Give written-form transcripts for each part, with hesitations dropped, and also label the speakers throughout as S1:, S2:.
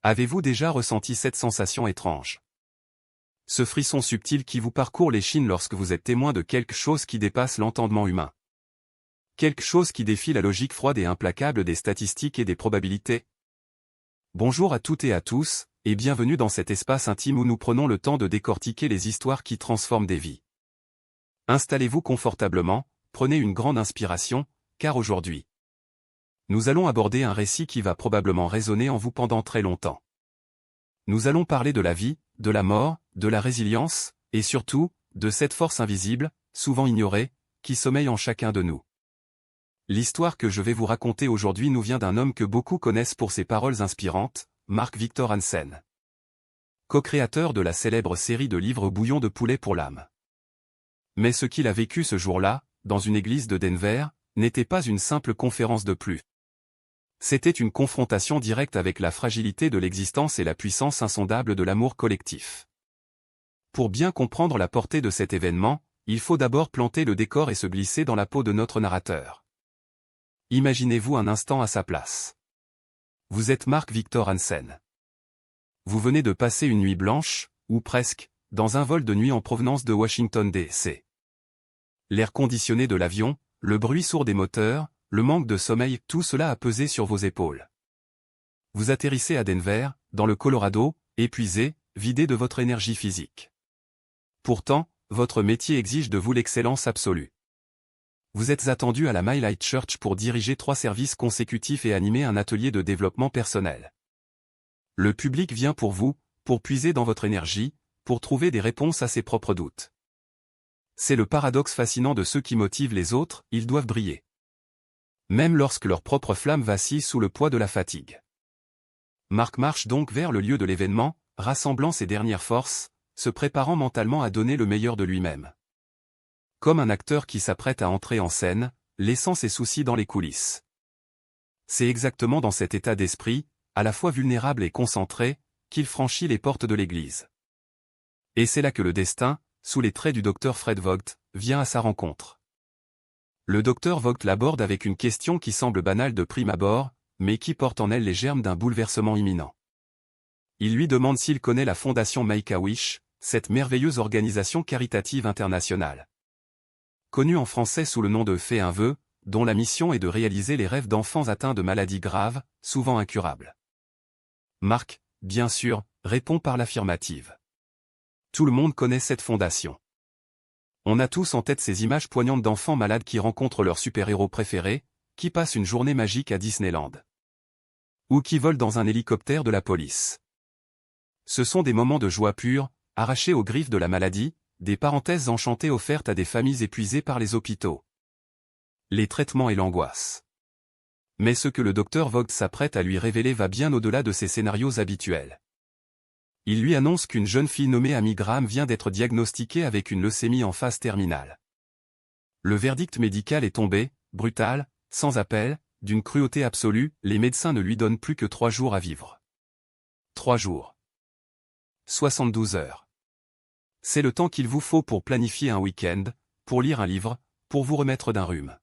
S1: Avez-vous déjà ressenti cette sensation étrange? Ce frisson subtil qui vous parcourt l'échine lorsque vous êtes témoin de quelque chose qui dépasse l'entendement humain. Quelque chose qui défie la logique froide et implacable des statistiques et des probabilités. Bonjour à toutes et à tous, et bienvenue dans cet espace intime où nous prenons le temps de décortiquer les histoires qui transforment des vies. Installez-vous confortablement, prenez une grande inspiration, car aujourd'hui, nous allons aborder un récit qui va probablement résonner en vous pendant très longtemps. Nous allons parler de la vie, de la mort, de la résilience, et surtout, de cette force invisible, souvent ignorée, qui sommeille en chacun de nous. L'histoire que je vais vous raconter aujourd'hui nous vient d'un homme que beaucoup connaissent pour ses paroles inspirantes, Mark Victor Hansen. Co-créateur de la célèbre série de livres Bouillon de poulet pour l'âme. Mais ce qu'il a vécu ce jour-là, dans une église de Denver, n'était pas une simple conférence de plus. C'était une confrontation directe avec la fragilité de l'existence et la puissance insondable de l'amour collectif. Pour bien comprendre la portée de cet événement, il faut d'abord planter le décor et se glisser dans la peau de notre narrateur. Imaginez-vous un instant à sa place. Vous êtes Mark Victor Hansen. Vous venez de passer une nuit blanche, ou presque, dans un vol de nuit en provenance de Washington D.C. L'air conditionné de l'avion, le bruit sourd des moteurs, le manque de sommeil, tout cela a pesé sur vos épaules. Vous atterrissez à Denver, dans le Colorado, épuisé, vidé de votre énergie physique. Pourtant, votre métier exige de vous l'excellence absolue. Vous êtes attendu à la My Light Church pour diriger 3 services consécutifs et animer un atelier de développement personnel. Le public vient pour vous, pour puiser dans votre énergie, pour trouver des réponses à ses propres doutes. C'est le paradoxe fascinant de ceux qui motivent les autres, ils doivent briller. Même lorsque leur propre flamme vacille sous le poids de la fatigue. Mark marche donc vers le lieu de l'événement, rassemblant ses dernières forces, se préparant mentalement à donner le meilleur de lui-même. Comme un acteur qui s'apprête à entrer en scène, laissant ses soucis dans les coulisses. C'est exactement dans cet état d'esprit, à la fois vulnérable et concentré, qu'il franchit les portes de l'église. Et c'est là que le destin, sous les traits du docteur Fred Vogt, vient à sa rencontre. Le docteur Vogt l'aborde avec une question qui semble banale de prime abord, mais qui porte en elle les germes d'un bouleversement imminent. Il lui demande s'il connaît la fondation Make-A-Wish, cette merveilleuse organisation caritative internationale. Connue en français sous le nom de Fais un vœu, dont la mission est de réaliser les rêves d'enfants atteints de maladies graves, souvent incurables. Mark, bien sûr, répond par l'affirmative. Tout le monde connaît cette fondation. On a tous en tête ces images poignantes d'enfants malades qui rencontrent leur super-héros préféré, qui passent une journée magique à Disneyland. Ou qui volent dans un hélicoptère de la police. Ce sont des moments de joie pure, arrachés aux griffes de la maladie, des parenthèses enchantées offertes à des familles épuisées par les hôpitaux. Les traitements et l'angoisse. Mais ce que le docteur Vogt s'apprête à lui révéler va bien au-delà de ces scénarios habituels. Il lui annonce qu'une jeune fille nommée Amy Graham vient d'être diagnostiquée avec une leucémie en phase terminale. Le verdict médical est tombé, brutal, sans appel, d'une cruauté absolue, les médecins ne lui donnent plus que 3 jours à vivre. 3 jours. 72 heures. C'est le temps qu'il vous faut pour planifier un week-end, pour lire un livre, pour vous remettre d'un rhume.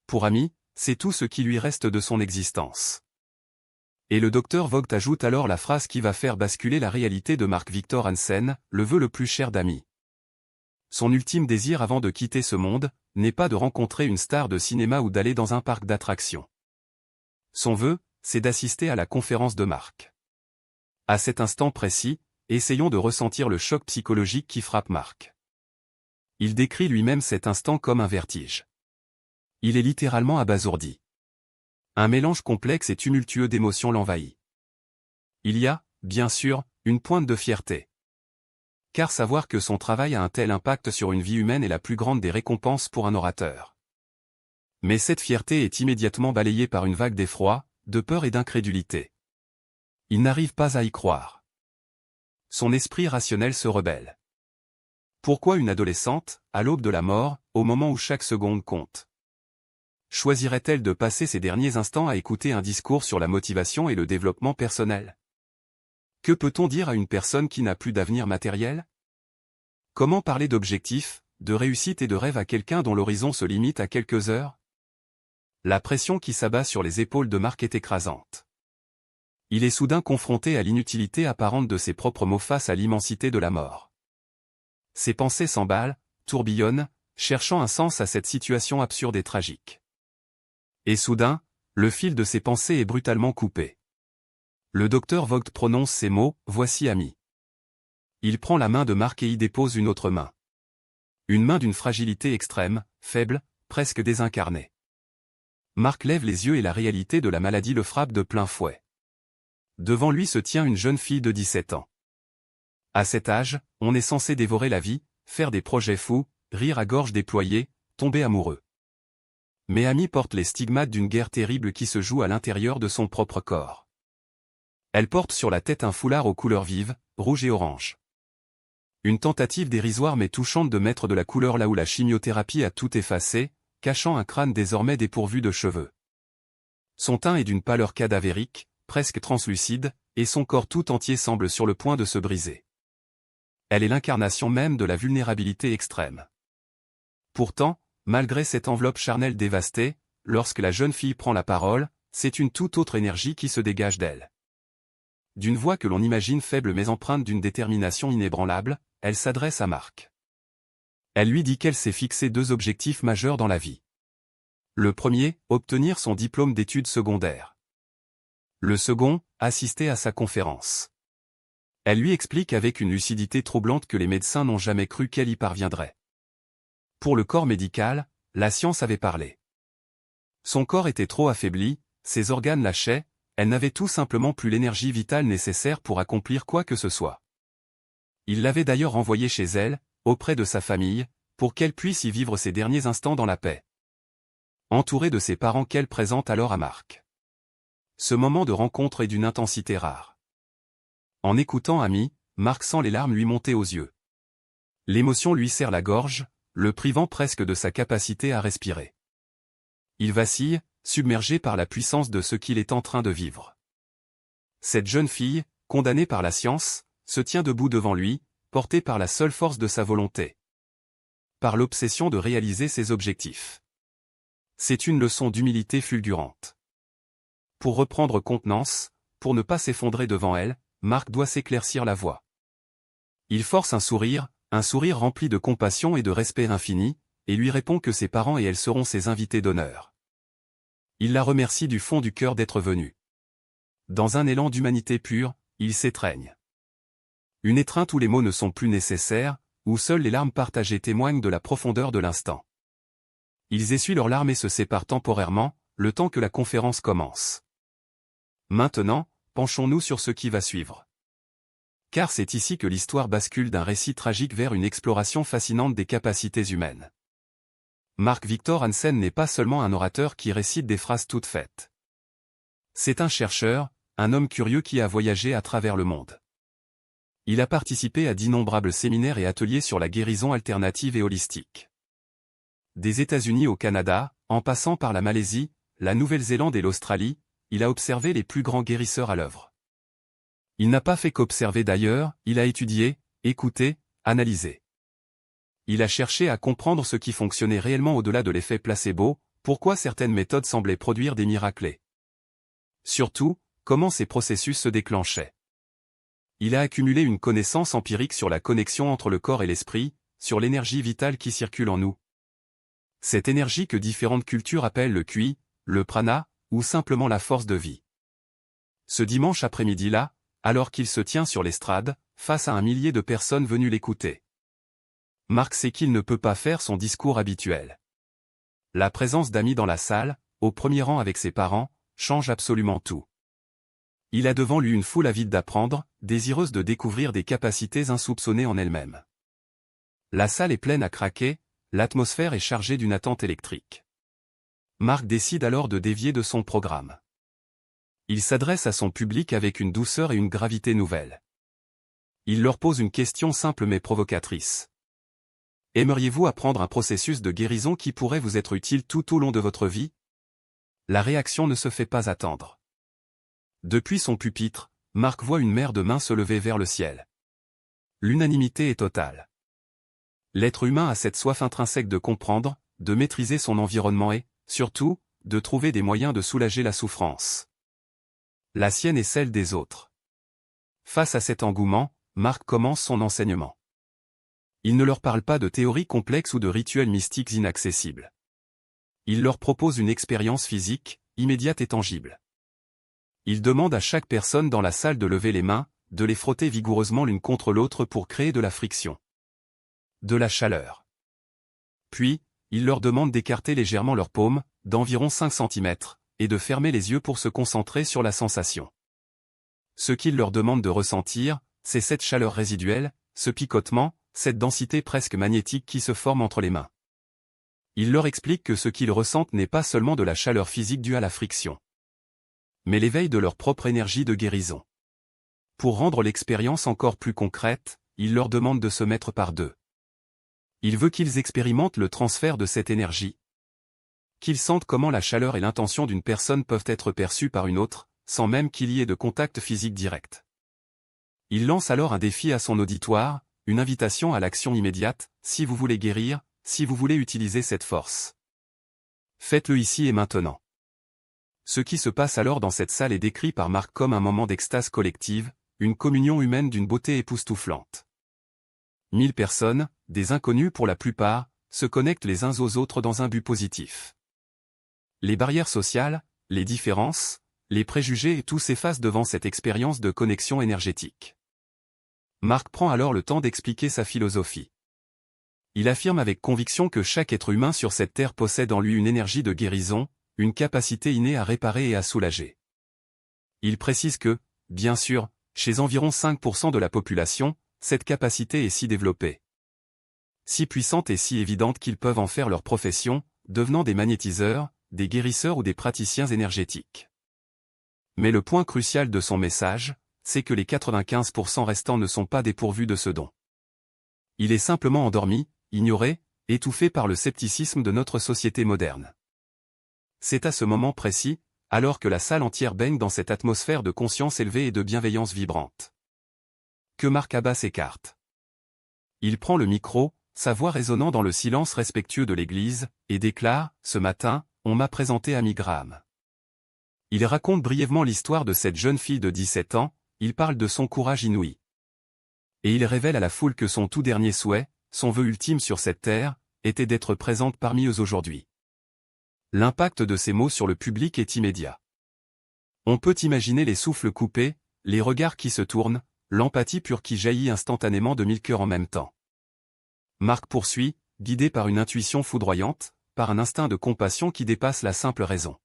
S1: Pour Amy, c'est tout ce qui lui reste de son existence. Et le docteur Vogt ajoute alors la phrase qui va faire basculer la réalité de Mark Victor Hansen, le vœu le plus cher d'Amy. Son ultime désir avant de quitter ce monde, n'est pas de rencontrer une star de cinéma ou d'aller dans un parc d'attractions. Son vœu, c'est d'assister à la conférence de Mark. À cet instant précis, essayons de ressentir le choc psychologique qui frappe Mark. Il décrit lui-même cet instant comme un vertige. Il est littéralement abasourdi. Un mélange complexe et tumultueux d'émotions l'envahit. Il y a, bien sûr, une pointe de fierté. Car savoir que son travail a un tel impact sur une vie humaine est la plus grande des récompenses pour un orateur. Mais cette fierté est immédiatement balayée par une vague d'effroi, de peur et d'incrédulité. Il n'arrive pas à y croire. Son esprit rationnel se rebelle. Pourquoi une adolescente, à l'aube de la mort, au moment où chaque seconde compte? Choisirait-elle de passer ses derniers instants à écouter un discours sur la motivation et le développement personnel? Que peut-on dire à une personne qui n'a plus d'avenir matériel? Comment parler d'objectifs, de réussite et de rêve à quelqu'un dont l'horizon se limite à quelques heures? La pression qui s'abat sur les épaules de Mark est écrasante. Il est soudain confronté à l'inutilité apparente de ses propres mots face à l'immensité de la mort. Ses pensées s'emballent, tourbillonnent, cherchant un sens à cette situation absurde et tragique. Et soudain, le fil de ses pensées est brutalement coupé. Le docteur Vogt prononce ces mots, « Voici ami ». Il prend la main de Mark et y dépose une autre main. Une main d'une fragilité extrême, faible, presque désincarnée. Mark lève les yeux et la réalité de la maladie le frappe de plein fouet. Devant lui se tient une jeune fille de 17 ans. À cet âge, on est censé dévorer la vie, faire des projets fous, rire à gorge déployée, tomber amoureux. Mais Amy porte les stigmates d'une guerre terrible qui se joue à l'intérieur de son propre corps. Elle porte sur la tête un foulard aux couleurs vives, rouge et orange. Une tentative dérisoire mais touchante de mettre de la couleur là où la chimiothérapie a tout effacé, cachant un crâne désormais dépourvu de cheveux. Son teint est d'une pâleur cadavérique, presque translucide, et son corps tout entier semble sur le point de se briser. Elle est l'incarnation même de la vulnérabilité extrême. Pourtant, malgré cette enveloppe charnelle dévastée, lorsque la jeune fille prend la parole, c'est une toute autre énergie qui se dégage d'elle. D'une voix que l'on imagine faible mais empreinte d'une détermination inébranlable, elle s'adresse à Mark. Elle lui dit qu'elle s'est fixé 2 objectifs majeurs dans la vie. Le premier, obtenir son diplôme d'études secondaires. Le second, assister à sa conférence. Elle lui explique avec une lucidité troublante que les médecins n'ont jamais cru qu'elle y parviendrait. Pour le corps médical, la science avait parlé. Son corps était trop affaibli, ses organes lâchaient, elle n'avait tout simplement plus l'énergie vitale nécessaire pour accomplir quoi que ce soit. Il l'avait d'ailleurs envoyée chez elle, auprès de sa famille, pour qu'elle puisse y vivre ses derniers instants dans la paix. Entourée de ses parents qu'elle présente alors à Mark. Ce moment de rencontre est d'une intensité rare. En écoutant Amy, Mark sent les larmes lui monter aux yeux. L'émotion lui serre la gorge, le privant presque de sa capacité à respirer. Il vacille, submergé par la puissance de ce qu'il est en train de vivre. Cette jeune fille, condamnée par la science, se tient debout devant lui, portée par la seule force de sa volonté. Par l'obsession de réaliser ses objectifs. C'est une leçon d'humilité fulgurante. Pour reprendre contenance, pour ne pas s'effondrer devant elle, Mark doit s'éclaircir la voix. Il force un sourire rempli de compassion et de respect infini, et lui répond que ses parents et elle seront ses invités d'honneur. Il la remercie du fond du cœur d'être venue. Dans un élan d'humanité pure, il s'étreigne. Une étreinte où les mots ne sont plus nécessaires, où seules les larmes partagées témoignent de la profondeur de l'instant. Ils essuient leurs larmes et se séparent temporairement, le temps que la conférence commence. Maintenant, penchons-nous sur ce qui va suivre. Car c'est ici que l'histoire bascule d'un récit tragique vers une exploration fascinante des capacités humaines. Mark Victor Hansen n'est pas seulement un orateur qui récite des phrases toutes faites. C'est un chercheur, un homme curieux qui a voyagé à travers le monde. Il a participé à d'innombrables séminaires et ateliers sur la guérison alternative et holistique. Des États-Unis au Canada, en passant par la Malaisie, la Nouvelle-Zélande et l'Australie, il a observé les plus grands guérisseurs à l'œuvre. Il n'a pas fait qu'observer d'ailleurs, il a étudié, écouté, analysé. Il a cherché à comprendre ce qui fonctionnait réellement au-delà de l'effet placebo, pourquoi certaines méthodes semblaient produire des miracles. Surtout, comment ces processus se déclenchaient. Il a accumulé une connaissance empirique sur la connexion entre le corps et l'esprit, sur l'énergie vitale qui circule en nous. Cette énergie que différentes cultures appellent le Qi, le prana, ou simplement la force de vie. Ce dimanche après-midi-là, alors qu'il se tient sur l'estrade, face à un millier de personnes venues l'écouter, Mark sait qu'il ne peut pas faire son discours habituel. La présence d'Amy dans la salle, au premier rang avec ses parents, change absolument tout. Il a devant lui une foule avide d'apprendre, désireuse de découvrir des capacités insoupçonnées en elle-même. La salle est pleine à craquer, l'atmosphère est chargée d'une attente électrique. Mark décide alors de dévier de son programme. Il s'adresse à son public avec une douceur et une gravité nouvelles. Il leur pose une question simple mais provocatrice. Aimeriez-vous apprendre un processus de guérison qui pourrait vous être utile tout au long de votre vie? La réaction ne se fait pas attendre. Depuis son pupitre, Mark voit une mer de mains se lever vers le ciel. L'unanimité est totale. L'être humain a cette soif intrinsèque de comprendre, de maîtriser son environnement et, surtout, de trouver des moyens de soulager la souffrance. la sienne et celle des autres. Face à cet engouement, Marc commence son enseignement. Il ne leur parle pas de théories complexes ou de rituels mystiques inaccessibles. Il leur propose une expérience physique, immédiate et tangible. Il demande à chaque personne dans la salle de lever les mains, de les frotter vigoureusement l'une contre l'autre pour créer de la friction. De la chaleur. Puis, il leur demande d'écarter légèrement leurs paumes, d'environ 5 cm, et de fermer les yeux pour se concentrer sur la sensation. Ce qu'il leur demande de ressentir, c'est cette chaleur résiduelle, ce picotement, cette densité presque magnétique qui se forme entre les mains. Il leur explique que ce qu'ils ressentent n'est pas seulement de la chaleur physique due à la friction, mais l'éveil de leur propre énergie de guérison. Pour rendre l'expérience encore plus concrète, il leur demande de se mettre par deux. Il veut qu'ils expérimentent le transfert de cette énergie, qu'ils sentent comment la chaleur et l'intention d'une personne peuvent être perçues par une autre, sans même qu'il y ait de contact physique direct. Il lance alors un défi à son auditoire, une invitation à l'action immédiate, si vous voulez guérir, si vous voulez utiliser cette force. Faites-le ici et maintenant. Ce qui se passe alors dans cette salle est décrit par Marc comme un moment d'extase collective, une communion humaine d'une beauté époustouflante. 1000 personnes, des inconnus pour la plupart, se connectent les uns aux autres dans un but positif. Les barrières sociales, les différences, les préjugés et tout s'effacent devant cette expérience de connexion énergétique. Marc prend alors le temps d'expliquer sa philosophie. Il affirme avec conviction que chaque être humain sur cette terre possède en lui une énergie de guérison, une capacité innée à réparer et à soulager. Il précise que, bien sûr, chez environ 5% de la population, cette capacité est si développée, si puissante et si évidente qu'ils peuvent en faire leur profession, devenant des magnétiseurs, des guérisseurs ou des praticiens énergétiques. Mais le point crucial de son message, c'est que les 95% restants ne sont pas dépourvus de ce don. Il est simplement endormi, ignoré, étouffé par le scepticisme de notre société moderne. C'est à ce moment précis, alors que la salle entière baigne dans cette atmosphère de conscience élevée et de bienveillance vibrante, que Marc Abbas s'écarte. Il prend le micro, sa voix résonnant dans le silence respectueux de l'église, et déclare, « Ce matin, on m'a présenté Amy Graham. » Il raconte brièvement l'histoire de cette jeune fille de 17 ans, il parle de son courage inouï. Et il révèle à la foule que son tout dernier souhait, son vœu ultime sur cette terre, était d'être présente parmi eux aujourd'hui. L'impact de ces mots sur le public est immédiat. On peut imaginer les souffles coupés, les regards qui se tournent, l'empathie pure qui jaillit instantanément de 1000 cœurs en même temps. Marc poursuit, guidé par une intuition foudroyante, par un instinct de compassion qui dépasse la simple raison.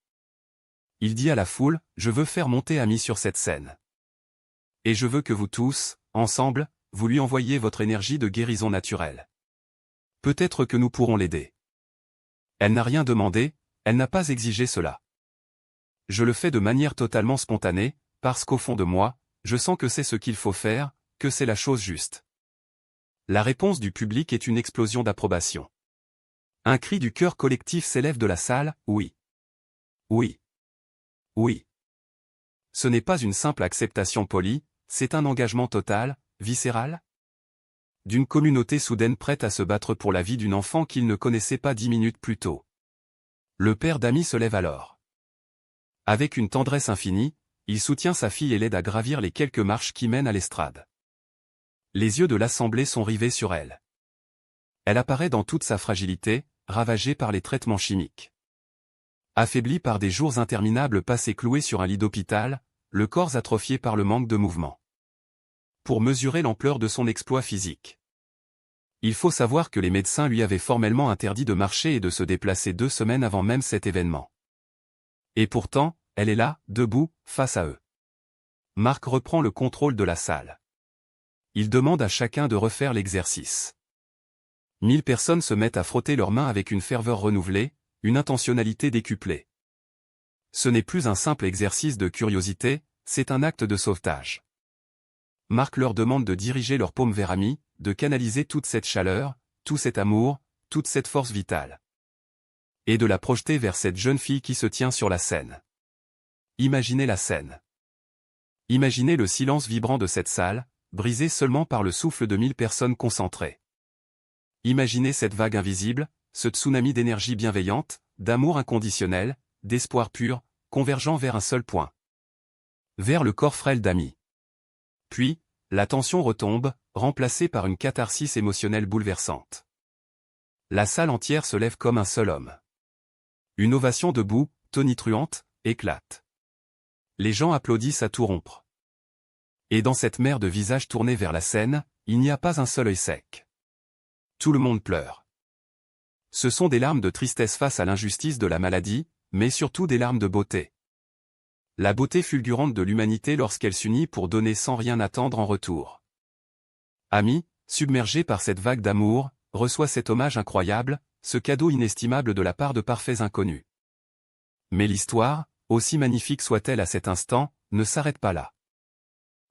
S1: Il dit à la foule, « Je veux faire monter Amy sur cette scène. Et je veux que vous tous, ensemble, vous lui envoyiez votre énergie de guérison naturelle. Peut-être que nous pourrons l'aider. Elle n'a rien demandé, elle n'a pas exigé cela. Je le fais de manière totalement spontanée, parce qu'au fond de moi, je sens que c'est ce qu'il faut faire, que c'est la chose juste. » La réponse du public est une explosion d'approbation. Un cri du cœur collectif s'élève de la salle, « Oui. Oui. Oui. » Ce n'est pas une simple acceptation polie, c'est un engagement total, viscéral, d'une communauté soudaine prête à se battre pour la vie d'une enfant qu'il ne connaissait pas 10 minutes plus tôt. Le père d'Amy se lève alors. Avec une tendresse infinie, il soutient sa fille et l'aide à gravir les quelques marches qui mènent à l'estrade. Les yeux de l'assemblée sont rivés sur elle. Elle apparaît dans toute sa fragilité, ravagée par les traitements chimiques. Affaiblie par des jours interminables passés cloués sur un lit d'hôpital, le corps atrophié par le manque de mouvement. Pour mesurer l'ampleur de son exploit physique, il faut savoir que les médecins lui avaient formellement interdit de marcher et de se déplacer 2 semaines avant même cet événement. Et pourtant, elle est là, debout, face à eux. Marc reprend le contrôle de la salle. Il demande à chacun de refaire l'exercice. 1000 personnes se mettent à frotter leurs mains avec une ferveur renouvelée, une intentionnalité décuplée. Ce n'est plus un simple exercice de curiosité, c'est un acte de sauvetage. Marc leur demande de diriger leurs paumes vers Amy, de canaliser toute cette chaleur, tout cet amour, toute cette force vitale. Et de la projeter vers cette jeune fille qui se tient sur la scène. Imaginez la scène. Imaginez le silence vibrant de cette salle, brisé seulement par le souffle de 1000 personnes concentrées. Imaginez cette vague invisible, ce tsunami d'énergie bienveillante, d'amour inconditionnel, d'espoir pur, convergeant vers un seul point. vers le corps frêle d'Amy. Puis, la tension retombe, remplacée par une catharsis émotionnelle bouleversante. La salle entière se lève comme un seul homme. Une ovation debout, tonitruante, éclate. Les gens applaudissent à tout rompre. Et dans cette mer de visages tournés vers la scène, il n'y a pas un seul œil sec. Tout le monde pleure. Ce sont des larmes de tristesse face à l'injustice de la maladie, mais surtout des larmes de beauté. La beauté fulgurante de l'humanité lorsqu'elle s'unit pour donner sans rien attendre en retour. Amy, submergée par cette vague d'amour, reçoit cet hommage incroyable, ce cadeau inestimable de la part de parfaits inconnus. Mais l'histoire, aussi magnifique soit-elle à cet instant, ne s'arrête pas là.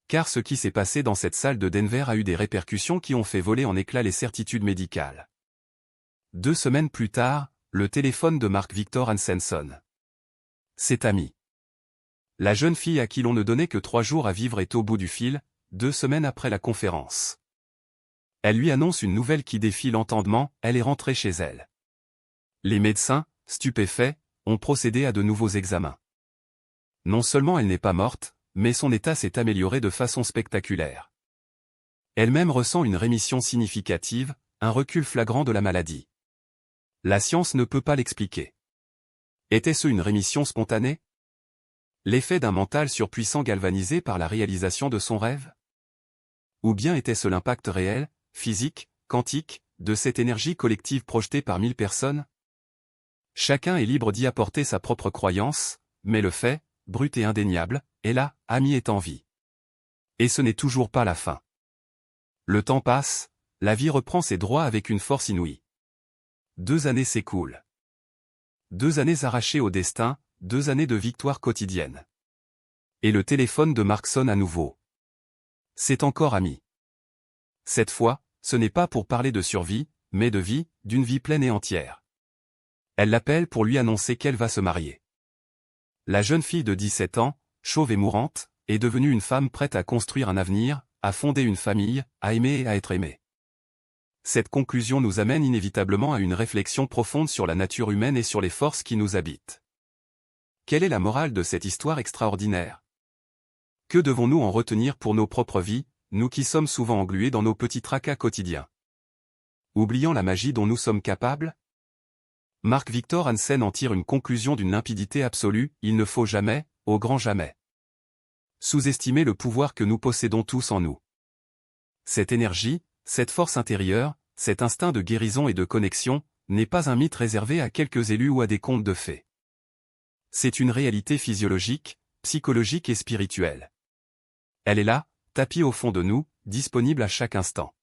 S1: Car ce qui s'est passé dans cette salle de Denver a eu des répercussions qui ont fait voler en éclats les certitudes médicales. 2 semaines plus tard, le téléphone de Mark Victor Hansen sonne. C'est Amy. La jeune fille à qui l'on ne donnait que 3 jours à vivre est au bout du fil, 2 semaines après la conférence. Elle lui annonce une nouvelle qui défie l'entendement, elle est rentrée chez elle. Les médecins, stupéfaits, ont procédé à de nouveaux examens. Non seulement elle n'est pas morte, mais son état s'est amélioré de façon spectaculaire. Elle-même ressent une rémission significative, un recul flagrant de la maladie. La science ne peut pas l'expliquer. Était-ce une rémission spontanée? L'effet d'un mental surpuissant galvanisé par la réalisation de son rêve? Ou bien était-ce l'impact réel, physique, quantique, de cette énergie collective projetée par 1000 personnes? Chacun est libre d'y apporter sa propre croyance, mais le fait, brut et indéniable, est là, Amy est en vie. Et ce n'est toujours pas la fin. Le temps passe, la vie reprend ses droits avec une force inouïe. 2 années s'écoulent. 2 années arrachées au destin, 2 années de victoire quotidienne. Et le téléphone de Mark sonne à nouveau. C'est encore Amy. Cette fois, ce n'est pas pour parler de survie, mais de vie, d'une vie pleine et entière. Elle l'appelle pour lui annoncer qu'elle va se marier. La jeune fille de 17 ans, chauve et mourante, est devenue une femme prête à construire un avenir, à fonder une famille, à aimer et à être aimée. Cette conclusion nous amène inévitablement à une réflexion profonde sur la nature humaine et sur les forces qui nous habitent. Quelle est la morale de cette histoire extraordinaire? Que devons-nous en retenir pour nos propres vies, nous qui sommes souvent englués dans nos petits tracas quotidiens? Oubliant la magie dont nous sommes capables? Mark Victor Hansen en tire une conclusion d'une limpidité absolue, il ne faut jamais, au grand jamais, sous-estimer le pouvoir que nous possédons tous en nous. Cette énergie, cette force intérieure, cet instinct de guérison et de connexion, n'est pas un mythe réservé à quelques élus ou à des contes de fées. C'est une réalité physiologique, psychologique et spirituelle. Elle est là, tapie au fond de nous, disponible à chaque instant.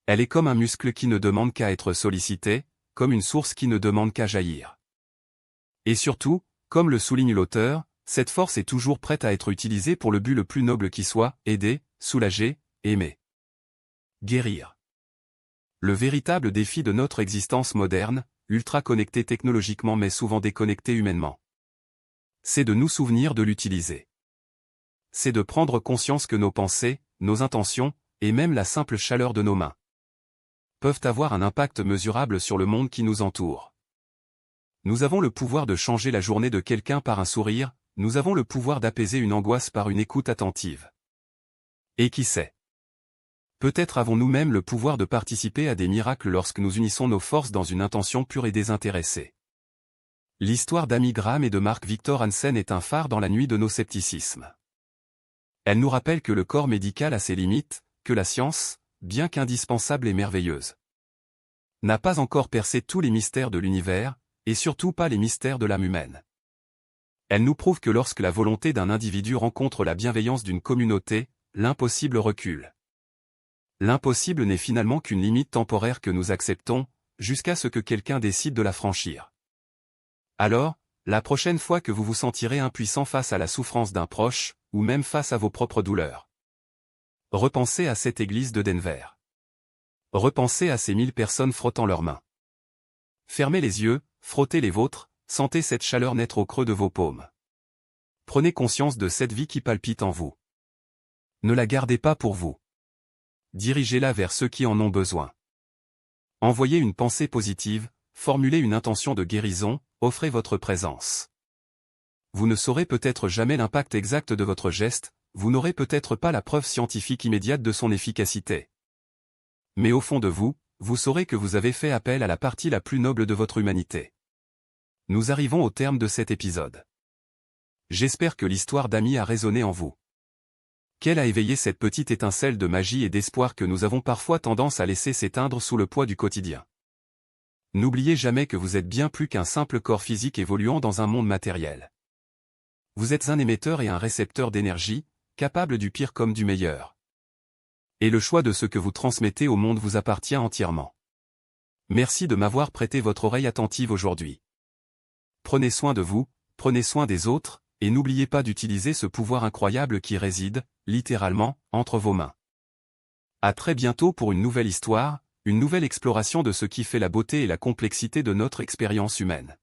S1: Elle est comme un muscle qui ne demande qu'à être sollicité, comme une source qui ne demande qu'à jaillir. Et surtout, comme le souligne l'auteur, cette force est toujours prête à être utilisée pour le but le plus noble qui soit, aider, soulager, aimer. Guérir. Le véritable défi de notre existence moderne, ultra connectée technologiquement mais souvent déconnectée humainement, c'est de nous souvenir de l'utiliser. C'est de prendre conscience que nos pensées, nos intentions, et même la simple chaleur de nos mains, peuvent avoir un impact mesurable sur le monde qui nous entoure. Nous avons le pouvoir de changer la journée de quelqu'un par un sourire, nous avons le pouvoir d'apaiser une angoisse par une écoute attentive. Et qui sait? Peut-être avons-nous même le pouvoir de participer à des miracles lorsque nous unissons nos forces dans une intention pure et désintéressée. L'histoire d'Amy Graham et de Mark Victor Hansen est un phare dans la nuit de nos scepticismes. Elle nous rappelle que le corps médical a ses limites, que la science, bien qu'indispensable et merveilleuse, n'a pas encore percé tous les mystères de l'univers, et surtout pas les mystères de l'âme humaine. Elle nous prouve que lorsque la volonté d'un individu rencontre la bienveillance d'une communauté, l'impossible recule. L'impossible n'est finalement qu'une limite temporaire que nous acceptons, jusqu'à ce que quelqu'un décide de la franchir. Alors, la prochaine fois que vous vous sentirez impuissant face à la souffrance d'un proche, ou même face à vos propres douleurs, repensez à cette église de Denver. Repensez à ces 1000 personnes frottant leurs mains. Fermez les yeux, frottez les vôtres, sentez cette chaleur naître au creux de vos paumes. Prenez conscience de cette vie qui palpite en vous. Ne la gardez pas pour vous. Dirigez-la vers ceux qui en ont besoin. Envoyez une pensée positive, formulez une intention de guérison, offrez votre présence. Vous ne saurez peut-être jamais l'impact exact de votre geste, vous n'aurez peut-être pas la preuve scientifique immédiate de son efficacité. Mais au fond de vous, vous saurez que vous avez fait appel à la partie la plus noble de votre humanité. Nous arrivons au terme de cet épisode. J'espère que l'histoire d'Amy a résonné en vous. Qu'elle a éveillé cette petite étincelle de magie et d'espoir que nous avons parfois tendance à laisser s'éteindre sous le poids du quotidien. N'oubliez jamais que vous êtes bien plus qu'un simple corps physique évoluant dans un monde matériel. Vous êtes un émetteur et un récepteur d'énergie, capable du pire comme du meilleur. Et le choix de ce que vous transmettez au monde vous appartient entièrement. Merci de m'avoir prêté votre oreille attentive aujourd'hui. Prenez soin de vous, prenez soin des autres, et n'oubliez pas d'utiliser ce pouvoir incroyable qui réside, littéralement, entre vos mains. À très bientôt pour une nouvelle histoire, une nouvelle exploration de ce qui fait la beauté et la complexité de notre expérience humaine.